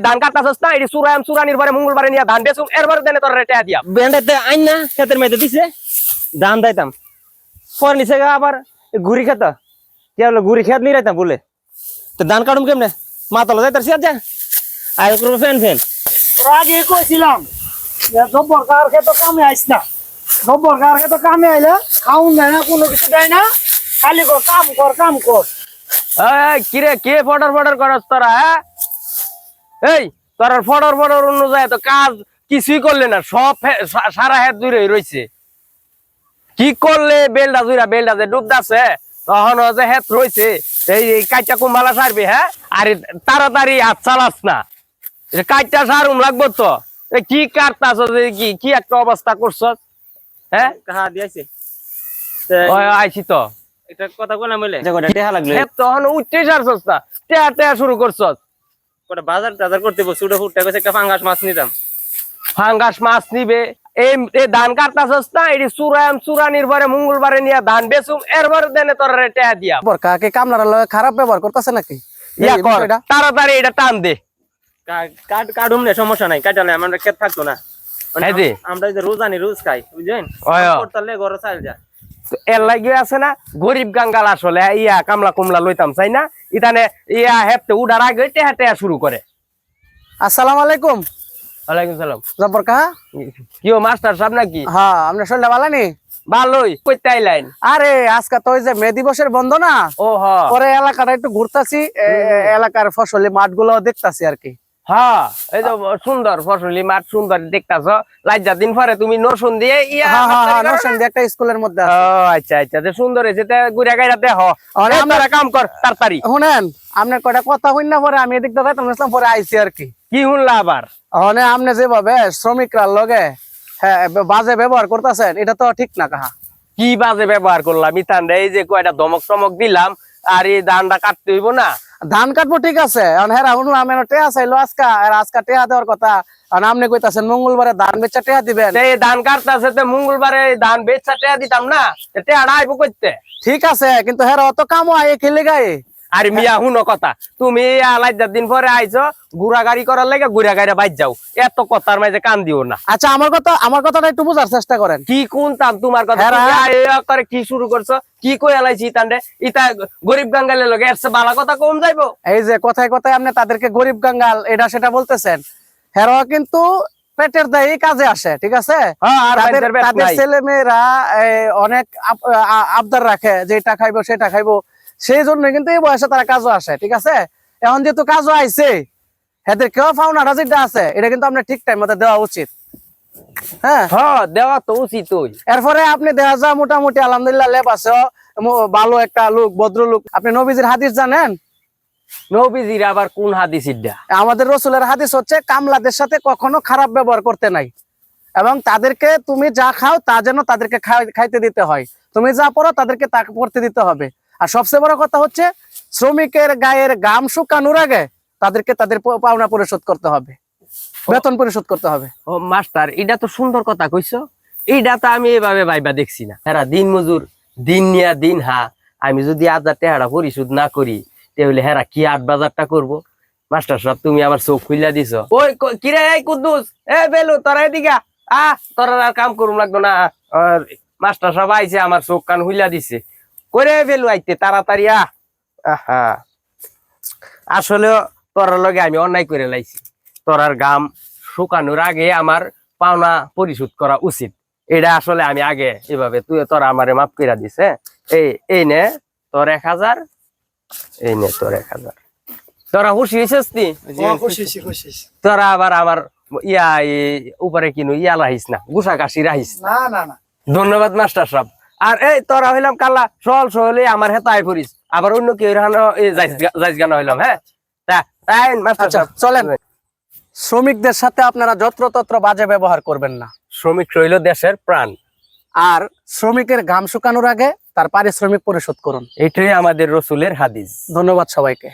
ধান কাটতাছস না এটি চুরানির পরে মঙ্গলবারে নিয়ে ধান বেচুম এরপরে দেনে তোর রেটে দিয়া বেন্ডাতে আইন না ক্ষেতের মধ্যে দিছে ধান দাইতাম পরে নিছে আবার ঘুরি খেত কি হলো ঘুরি খেত নিয়ে রাইতাম বলে তো ধান কাটুম কেমনে মাতালো যাই তার সিয়ার যা আয় করবো ফ্যান আগে কইছিলাম জব্বর কার খেতে কামে আইস না জব্বর কার খেতে কামে আইলে খাউন দেয় না কোনো কিছু দেয় না খালি কাম কর কিরে কে ফডর করস তোরা হ্যাঁ এই তোর ফডর অনুযায়ী তো কাজ কিছুই করলে না সব সারা হেad জুড়ে রয়েছে কি করলে বেলডা যে ডুব দাছে তখন যে হেড রয়েছে এই কাইটা কুম্বালা সারবি হ্যাঁ আর তাড়াতাড়ি হাত চালাস না কাইটা সারুম লাগবো তো কি কাটতাছ কি একটা অবস্থা করছ হ্যাঁ কাহা দিয়েছে আইছি তো এটা কথা কোনা বলে টেহা লাগলো তখন উঠতে সারছস না টেহা শুরু করছস কোটা বাজার টাজার করতে বসে উঠে ফুটতে গেছে একটা ফাঙ্গাস মাছ নিতাম ফাঙ্গাস মাছ নিবে এই ধান কাটতাছস না এটি চুরানির পরে মঙ্গলবারে নিয়ে ধান বেচুম এরপরে দেনে তোর টেহা দিয়া কাকে কামলার লগে খারাপ ব্যবহার করতেছে নাকি ইয়া কর তাড়াতাড়ি এটা টান দে কাটুম না সমস্যা নাই কাটালে আমরা খেত থাকতো না আমরা যে রোজ আনি রোজ খাই বুঝলেন করতালে ঘরে চাল যা এর লাগিয়ে আছে না গরিব গাঙ্গাল আসলে ইয়া কামলা কুমলা লইতাম চাই না ইতানে ইয়া হেপতে উড়ার আগে টেহা শুরু করে আসসালামু আলাইকুম ওয়ালাইকুম সালাম জব্বর কাহা কি ও মাস্টার সাহেব নাকি হ্যাঁ আমরা শরীরটা ভালো নি ভালোই কইতে আইলাইন আরে আজকে তো ওই যে মে দিবসের বন্ধ না ও হ পরে এলাকাটা একটু ঘুরতাছি এলাকার ফসলি মাঠগুলো দেখতাছি আর কি হ্যাঁ এই তো সুন্দর ফসলি মাঠ সুন্দর দেখতাছ লাইজা দিন পরে তুমি নরসুন দিয়ে ইয়া নরসুন দিয়ে একটা স্কুলের মধ্যে আছে ও আচ্ছা যে সুন্দর হইছে তে গুড়া গাইরা দেহ আমরা কাম কর তাড়াতাড়ি শুনেন আপনি কয়টা কথা হইন না পরে আমি এদিক দাদা তুমি পরে আইছি আর কি কি শুনলা আবার মানে আপনি যেভাবে শ্রমিকরা লগে হ্যাঁ বাজে ব্যবহার করতেছেন এটা তো ঠিক না কাহা কি বাজে ব্যবহার করলাম ইতান এই যে কয়টা ধমক চমক দিলাম আর এই ধানটা কাটতে হইব না ধান কাটবো ঠিক আছে হেরা শুনলাম টেহা চাইলো আজকা টেহা দেওয়ার কথা আপনি কইতাছেন মঙ্গলবারে ধান বেচা টেহা দিবেন এই ধান কাটতেছে মঙ্গলবারে ধান বেচা টেহা দিতাম না টেহাটা আইব করতে ঠিক আছে কিন্তু হেরা অত কামও আয়ে খেলে গায়ে আর মিয়া হুনো কথা তুমি আলাইদার দিন পরে আইছো ঘুরা গাড়ি করার লাগে ঘুরা গাড়ি বাইর যাও এত কথার মাঝে কান দিও না আচ্ছা আমার কথাটা একটু বোঝার চেষ্টা করেন কি কোন তাম তোমার কথা করে কি শুরু করছো কি কই আলাইছি ইতান্ডে ইতা গরিব গাঙ্গালের লগে এর চেয়ে ভালো কথা কম যাইবো এই যে কথায় আপনি তাদেরকে গরিব গাঙ্গাল এটা সেটা বলতেছেন হেরা কিন্তু পেটের দায়ী কাজে আসে ঠিক আছে তাদের ছেলে মেয়েরা অনেক আবদার রাখে যে এটা খাইবো সেটা খাইবো সেই জন্য কিন্তু এই বয়সে তারা কাজও আসে ঠিক আছে এখন যেহেতু কাজও আইছে এদের কেউ পাওনাটা যেটা আছে এটা কিন্তু আপনার ঠিক টাইম মতো দেওয়া উচিত হ্যাঁ দেওয়া তো উচিত এরপরে আপনি দেখা যায় মোটামুটি আলহামদুলিল্লাহ লেপ আছে ভালো একটা লোক ভদ্র লোক আপনি নবীজির হাদিস জানেন নবীজির আবার কোন হাদিস? আমাদের রসুলের হাদিস হচ্ছে কামলাদের সাথে কখনো খারাপ ব্যবহার করতে নাই এবং তাদেরকে তুমি যা খাও তা যেন তাদেরকে খাইতে দিতে হয়, তুমি যা পড়ো তাদেরকে তা পড়তে দিতে হবে। আর সবচেয়ে বড় কথা হচ্ছে শ্রমিকের গায়ের গাম শুকানোর আগে তাদেরকে তাদের পাওনা পরিশোধ করতে হবে, বেতন পরিশোধ করতে হবে। ও মাস্টার, এটা তো সুন্দর কথা কইছো, এইটা তো আমি এভাবে ভাইবা দেখছি না। এরা দিন মজুর, দিন নিয়া দিন হা, আমি যদি 1000 টাকা পরিশোধ না করি তাহলে হেরা কি 8,000টা করবো? মাস্টার সাহেব তুমি আমার চোখ খুইলা দিছো। ওই কিরে এই কুদ্দুস, এ বেলু তোরা এদিকে তোরা আর কাম করুম লাগতো না। মাস্টার সাহেব আইছে আমার চোখ কান খুইলা দিছে। করে বেলু আইতে তাড়াতাড়ি আহা, আসলে তোরার লগে আমি অন্যায় করে লাইছি। তোরার গাম শুকানোর আগে আমার পাওনা পরিশোধ করা উচিত। এটা আসলে আমি আগে এভাবে তোরা আমারে মাফ করে দিছে। এই নে তোর 1000, এই নে তোর 1000। তোরা খুশি হয়েছিস নি? তোরা আবার আমার উপরে কিনু রাখিস না, গুসা কাশি রাখিস না। ধন্যবাদ মাস্টার সাহেব। আর এই তোরা হইলাম কালা সহলে আমার হেতায় পড়িস, আবার অন্য কেউ গান হইলাম। হ্যাঁ চলেন, শ্রমিকদের সাথে আপনারা যত্রতত্র বাজে ব্যবহার করবেন না। শ্রমিক রইল দেশের প্রাণ, আর শ্রমিকের ঘাম শুকানোর আগে তার পারিশ্রমিক পরিশোধ করুন। এটাই আমাদের রসুলের হাদিস। ধন্যবাদ সবাইকে।